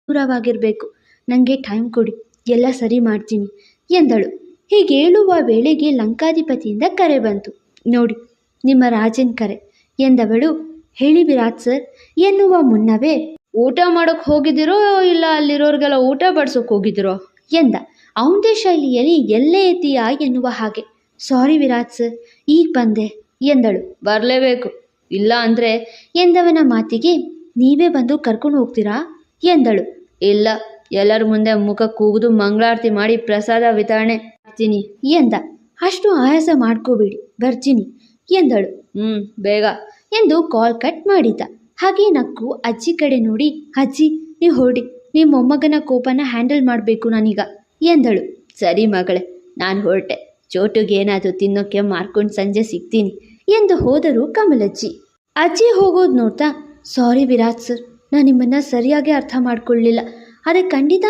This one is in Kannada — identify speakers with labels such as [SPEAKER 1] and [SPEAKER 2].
[SPEAKER 1] ದೂರವಾಗಿರಬೇಕು. ನನಗೆ ಟೈಮ್ ಕೊಡಿ, ಎಲ್ಲ ಸರಿ ಮಾಡ್ತೀನಿ ಎಂದಳು. ಹೀಗೆ ಹೇಳುವ ವೇಳೆಗೆ ಲಂಕಾಧಿಪತಿಯಿಂದ ಕರೆ ಬಂತು. ನೋಡಿ, ನಿಮ್ಮ ರಾಜನ್ ಕರೆ ಎಂದವಳು. ಹೇಳಿ ವಿರಾಟ್ ಸರ್ ಎನ್ನುವ ಮುನ್ನವೇ, ಊಟ ಮಾಡೋಕ್ಕೆ ಹೋಗಿದ್ದೀರೋ ಇಲ್ಲ ಅಲ್ಲಿರೋರಿಗೆಲ್ಲ ಊಟ ಬಡ್ಸೋಕೆ ಹೋಗಿದ್ದೀರೋ ಎಂದ ಅವನದೇ ಶೈಲಿಯಲ್ಲಿ. ಎಲ್ಲೇ ಎತ್ತೀಯಾ ಎನ್ನುವ ಹಾಗೆ. ಸಾರಿ ವಿರಾಟ್ ಸರ್, ಈಗ ಬಂದೆ ಎಂದಳು. ಬರಲೇಬೇಕು, ಇಲ್ಲ ಅಂದರೆ ಎಂದವನ ಮಾತಿಗೆ, ನೀವೇ ಬಂದು ಕರ್ಕೊಂಡು ಹೋಗ್ತೀರಾ ಎಂದಳು. ಇಲ್ಲ, ಎಲ್ಲರ ಮುಂದೆ ಮುಖ ಕೂಗುದು ಮಂಗಳಾರತಿ ಮಾಡಿ ಪ್ರಸಾದ ವಿತರಣೆ ಮಾಡ್ತೀನಿ ಎಂದ. ಅಷ್ಟು ಆಯಾಸ ಮಾಡ್ಕೋಬೇಡಿ, ಬರ್ತೀನಿ ಎಂದಳು. ಬೇಗ ಎಂದು ಕಾಲ್ ಕಟ್ ಮಾಡಿದ್ದ. ಹಾಗೆ ನಕ್ಕು ಅಜ್ಜಿ ಕಡೆ ನೋಡಿ, ಅಜ್ಜಿ ನೀವು ಹೊರಡಿ, ನಿಮ್ಮ ಮೊಮ್ಮಗನ ಕೋಪನ ಹ್ಯಾಂಡಲ್ ಮಾಡಬೇಕು ನಾನೀಗ ಎಂದಳು. ಸರಿ ಮಗಳೇ, ನಾನು ಹೊರಟೆ. ಚೋಟುಗೆ ಏನಾದರೂ ತಿನ್ನೋಕ್ಕೆ ಮಾರ್ಕೊಂಡು ಸಂಜೆ ಸಿಗ್ತೀನಿ ಎಂದು ಹೋದರು ಕಮಲಜ್ಜಿ. ಅಜ್ಜಿ ಹೋಗೋದು ನೋಡ್ತಾ, ಸಾರಿ ವಿರಾಟ್ ಸರ್, ನಾನು ನಿಮ್ಮನ್ನು ಸರಿಯಾಗಿ ಅರ್ಥ ಮಾಡ್ಕೊಳ್ಳಿಲ್ಲ. ಆದರೆ ಖಂಡಿತ